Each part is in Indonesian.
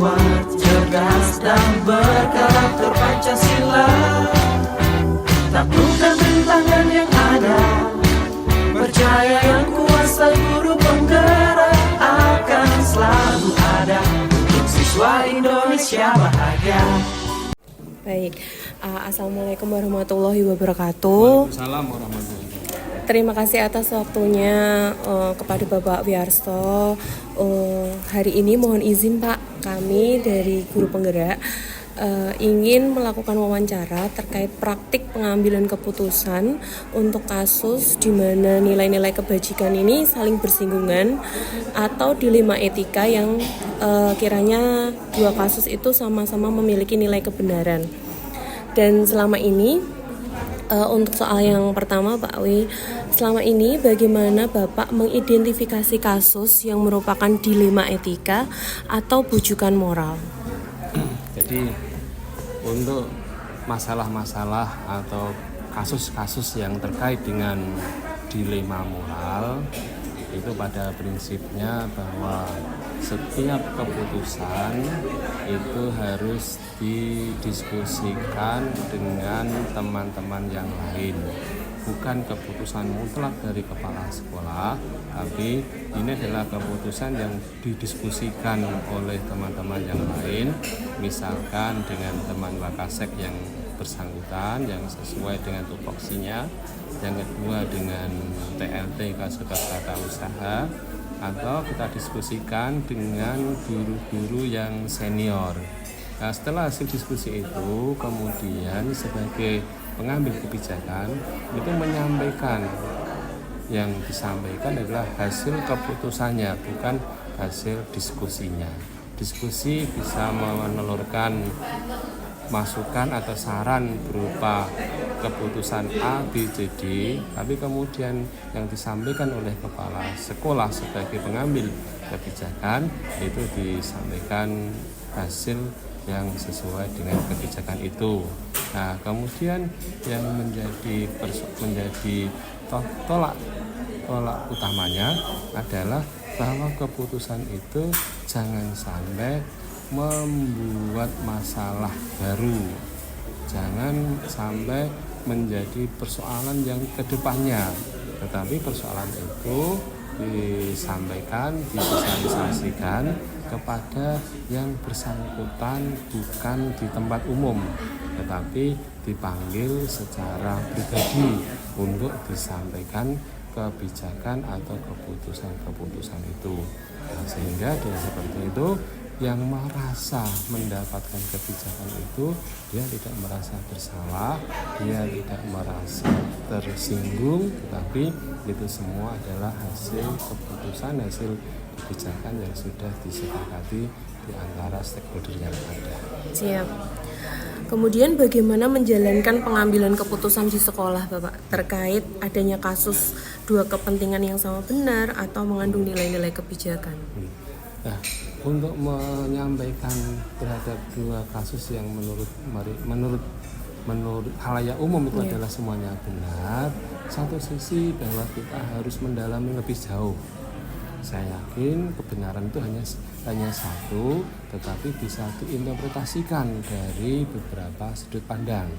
kuat, cerdas dan berkarakter Pancasila. Taklukkan rintangan yang ada, percaya yang kuasa guru penggerak akan selalu ada untuk siswa Indonesia bahagia. Baik, Assalamualaikum warahmatullahi wabarakatuh. Waalaikumsalam warahmatullahi wabarakatuh. Terima kasih atas waktunya kepada Bapak Wiarsto. Hari ini mohon izin Pak, kami dari Guru Penggerak ingin melakukan wawancara terkait praktik pengambilan keputusan untuk kasus di mana nilai-nilai kebajikan ini saling bersinggungan atau dilema etika yang kiranya dua kasus itu sama-sama memiliki nilai kebenaran. Dan selama ini untuk soal yang pertama Pak Wi, selama ini bagaimana Bapak mengidentifikasi kasus yang merupakan dilema etika atau bujukan moral? Jadi untuk masalah-masalah atau kasus-kasus yang terkait dengan dilema moral itu pada prinsipnya bahwa setiap keputusan itu harus didiskusikan dengan teman-teman yang lain, bukan keputusan mutlak dari kepala sekolah, tapi ini adalah keputusan yang didiskusikan oleh teman-teman yang lain, misalkan dengan teman Wakasek yang bersangkutan yang sesuai dengan tupoksinya, yang kedua dengan TLT Kasubag Tata Usaha, atau kita diskusikan dengan guru-guru yang senior. Nah, setelah hasil diskusi itu, kemudian sebagai pengambil kebijakan itu menyampaikan, yang disampaikan adalah hasil keputusannya, bukan hasil diskusinya. Diskusi bisa menelurkan masukan atau saran berupa keputusan A, B, C, D, tapi kemudian yang disampaikan oleh kepala sekolah sebagai pengambil kebijakan itu disampaikan hasil yang sesuai dengan kebijakan itu. Nah, kemudian yang menjadi tolak utamanya adalah bahwa keputusan itu jangan sampai membuat masalah baru, jangan sampai menjadi persoalan yang kedepannya, tetapi persoalan itu disampaikan, disosialisasikan kepada yang bersangkutan bukan di tempat umum, tetapi dipanggil secara pribadi untuk disampaikan kebijakan atau keputusan-keputusan itu. Nah, sehingga dengan seperti itu yang merasa mendapatkan kebijakan itu dia tidak merasa bersalah, dia tidak merasa tersinggung, tetapi itu semua adalah hasil keputusan, hasil kebijakan yang sudah disepakati di antara stakeholder yang ada. Siap. Kemudian bagaimana menjalankan pengambilan keputusan di sekolah Bapak terkait adanya kasus dua kepentingan yang sama benar atau mengandung nilai-nilai kebijakan? Nah, untuk menyampaikan terhadap dua kasus yang menurut halayak umum itu adalah semuanya benar, satu sisi bahwa kita harus mendalami lebih jauh. Saya yakin kebenaran itu hanya satu, tetapi bisa diinterpretasikan dari beberapa sudut pandang.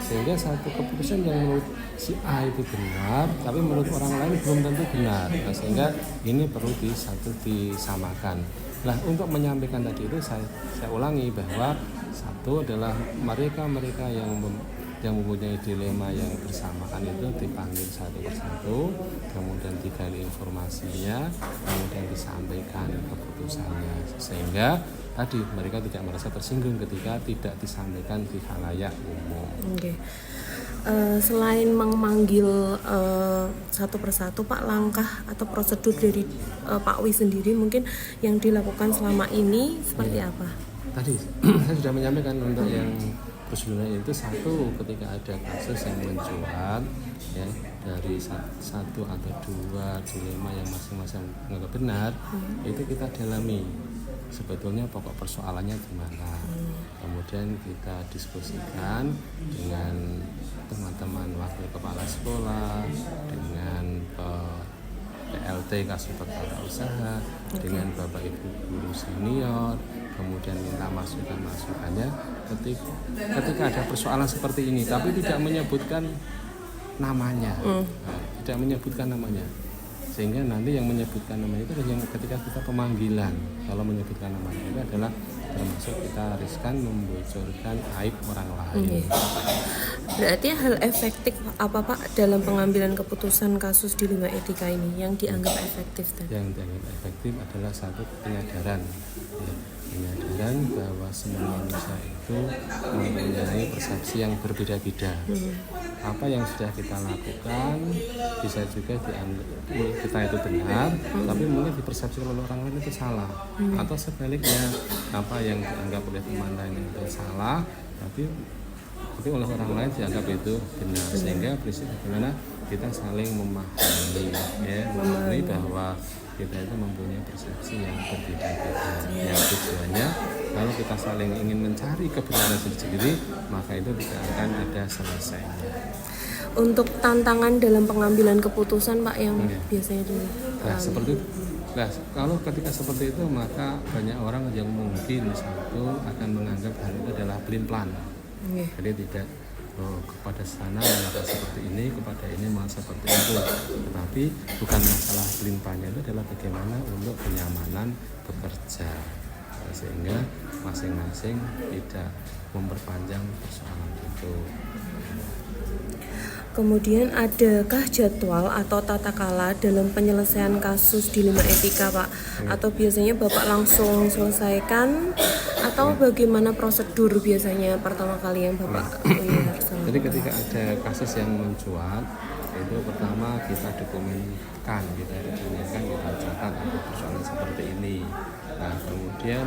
Sehingga satu keputusan yang menurut si A itu benar, tapi menurut orang lain belum tentu benar. Nah, sehingga ini perlu disamakan. Nah, untuk menyampaikan tadi itu saya ulangi bahwa satu adalah mereka yang mempunyai dilema yang bersamaan itu dipanggil satu persatu, kemudian digali informasinya, kemudian disampaikan keputusannya, sehingga tadi mereka tidak merasa tersinggung ketika tidak disampaikan di khalayak umum. Oke. Selain memanggil satu persatu Pak, langkah atau prosedur dari Pak Wi sendiri mungkin yang dilakukan selama ini seperti apa? Tadi saya sudah menyampaikan untuk yang prosedurnya itu, satu, ketika ada kasus yang mencuat ya dari satu atau dua dilema yang masing-masing menganggap benar, itu kita dalami sebetulnya pokok persoalannya di mana. Kemudian kita diskusikan dengan teman-teman wakil kepala sekolah, dengan PLT Kasubag Tata Usaha, dengan Bapak Ibu guru senior, kemudian minta masukannya ketika ada persoalan seperti ini, tapi tidak menyebutkan namanya, tidak menyebutkan namanya, sehingga nanti yang menyebutkan namanya itu yang ketika kita pemanggilan. Kalau menyebutkan namanya itu adalah termasuk kita riskan membocorkan aib orang lain. Berarti hal efektif apa Pak dalam pengambilan keputusan kasus dilema etika ini yang dianggap efektif tadi? Yang dianggap efektif adalah satu penyadaran, penyadaran bahwa semua manusia itu mempunyai persepsi yang berbeda-beda. Apa yang sudah kita lakukan bisa juga dianggap kita itu benar, tapi mungkin dipersepsi oleh orang lain itu salah, atau sebaliknya apa yang dianggap oleh teman lain itu salah, tapi oleh orang lain dianggap itu benar. Sehingga prinsip bagaimana kita saling memahami, memahami bahwa kita itu mempunyai persepsi yang berbeda-beda. Yang tujuannya kalau kita saling ingin mencari kebenaran sendiri, maka itu tidak akan ada selesainya. Untuk tantangan dalam pengambilan keputusan Pak yang biasanya kalau ketika seperti itu, maka banyak orang yang mungkin satu akan menganggap hal itu adalah pelin-pelan. Jadi tidak kepada sana malah seperti ini, kepada ini malah seperti itu. Tetapi bukan masalah pelin-pelannya, itu adalah bagaimana untuk kenyamanan bekerja, sehingga masing-masing tidak memperpanjang persoalan itu. Kemudian adakah jadwal atau tata kala dalam penyelesaian kasus dilema etika Pak? Atau biasanya Bapak langsung selesaikan atau bagaimana prosedur biasanya pertama kali yang Bapak Jadi ketika ada kasus yang mencuat, itu pertama kita dokumenkan, kita catat ada persoalan seperti ini. Nah kemudian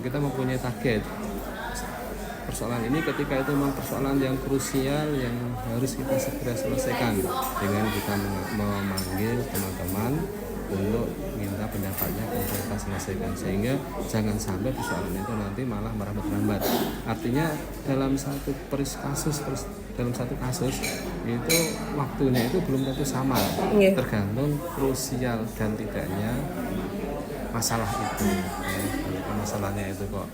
kita mempunyai target persoalan ini, ketika itu memang persoalan yang krusial yang harus kita segera selesaikan, dengan kita memanggil teman-teman untuk minta pendapatnya untuk kita selesaikan, sehingga jangan sampai persoalan itu nanti malah merambat-rambat. Artinya dalam satu kasus itu waktunya itu belum tentu sama, tergantung krusial dan tidaknya masalah itu. Masalahnya itu kok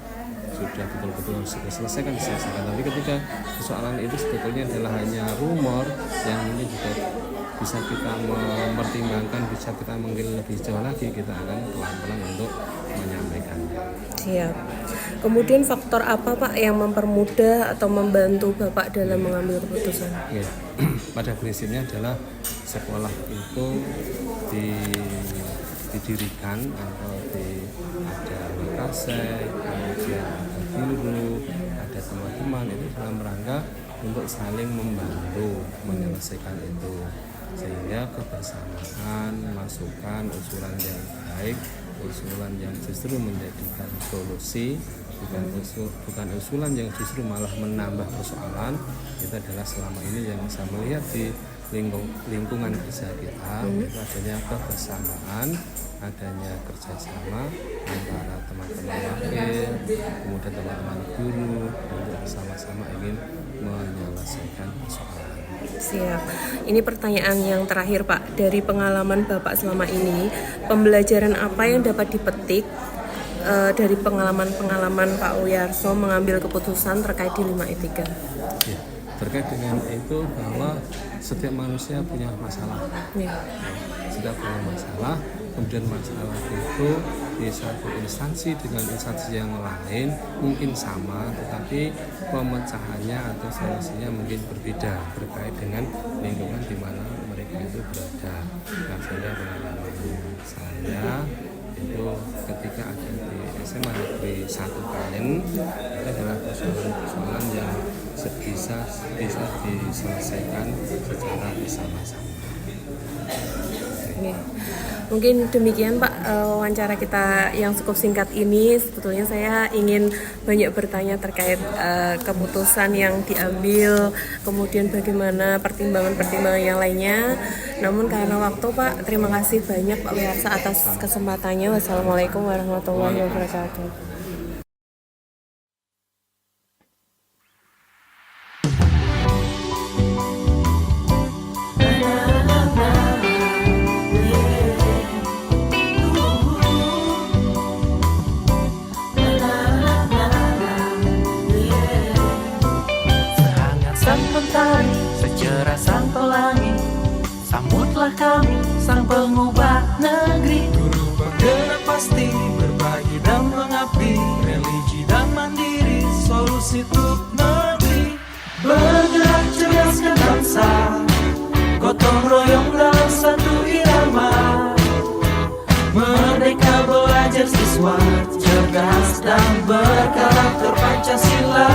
sudah betul-betul diselesaikan. Tapi ketika persoalan itu sebetulnya adalah hanya rumor yang ini juga bisa kita mempertimbangkan, bisa kita mengambil lebih jauh lagi, kita akan pelan-pelan untuk menyampaikannya. Siap. Kemudian faktor apa Pak yang mempermudah atau membantu Bapak dalam mengambil keputusan? Pada prinsipnya adalah sekolah itu didirikan atau ada lokase, kemudian ada guru, ada teman-teman, itu dalam rangka untuk saling membantu menyelesaikan itu, sehingga kebersamaan, masukan, usulan yang baik, usulan yang justru menjadikan solusi, bukan usulan yang justru malah menambah persoalan. Itu adalah selama ini yang saya melihat di lingkungan kerja kita, itu adanya kebersamaan, adanya kerjasama antara teman-teman wakil, kemudian teman-teman guru, untuk bersama-sama ingin menyelesaikan persoalan. Siap. Ini pertanyaan yang terakhir Pak, dari pengalaman Bapak selama ini, pembelajaran apa yang dapat dipetik dari pengalaman Pak Wiyarso mengambil keputusan terkait dilema etika? Terkait dengan itu, bahwa setiap manusia punya masalah. Setiap punya masalah, kemudian masalah itu di satu instansi dengan instansi yang lain mungkin sama, tetapi pemecahannya atau solusinya mungkin berbeda terkait dengan lingkungan di mana mereka itu berada. Nah, sehingga pengalaman saya itu ketika ada di SMA Negeri 1 Kayen, itu adalah persoalan-persoalan yang bisa diselesaikan secara bersama-sama. Mungkin demikian Pak wawancara kita yang cukup singkat ini. Sebetulnya saya ingin banyak bertanya terkait keputusan yang diambil, kemudian bagaimana pertimbangan-pertimbangan yang lainnya. Namun karena waktu Pak, terima kasih banyak Pak Wiyarso atas kesempatannya. Wassalamualaikum warahmatullahi wabarakatuh. Sambutlah kami, sang pengubah negeri. Guru penggerak pasti berbagi dan mengabdi, religi dan mandiri, solusi untuk negeri. Bergerak cerdaskan bangsa, gotong royong dalam satu irama. Merdeka belajar siswa, cerdas dan berkarakter Pancasila.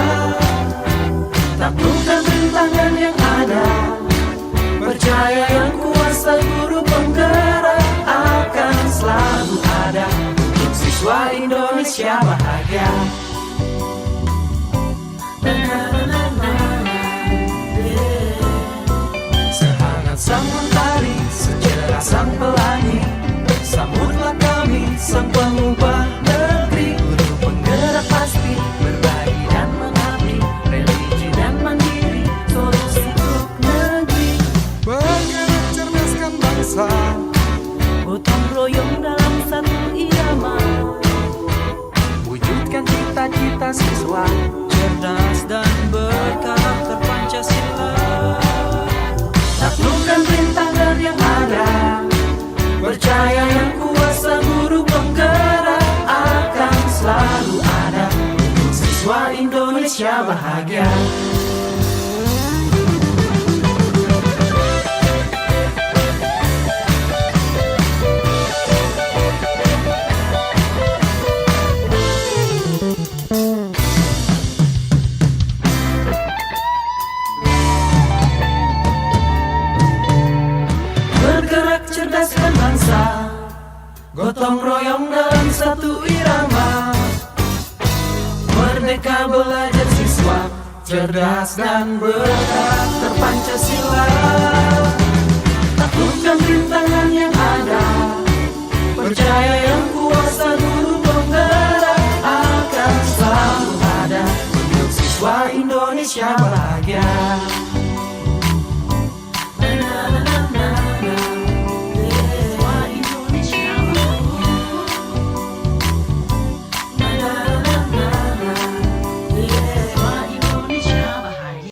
Taklukkan rintangan yang ada, percaya yang kuasa guru penggerak akan selalu ada untuk siswa Indonesia bahagia. Sehangat sang mentari, secerah sang pelangi, sambutlah kami, sang pengubah negeri. Guru penggerak pasti berbagi dan mengabdi, religi dan mandiri, solusi untuk negeri. Bergerak cerdaskan bangsa, Gotong royong dalam satu irama. Wujudkan cita-cita siswa, cerdas dan berkarakter Pancasila. Taklukkan rintangan yang ada, percaya yang kuasa guru penggerak akan selalu ada untuk siswa Indonesia bahagia. Bergerak cerdaskan bangsa, gotong royong dalam satu irama. Merdeka belajar siswa, cerdas dan berkarakter Pancasila. Taklukkan rintangan yang ada, percaya yang kuasa guru penggerak akan selalu ada untuk siswa Indonesia bahagia.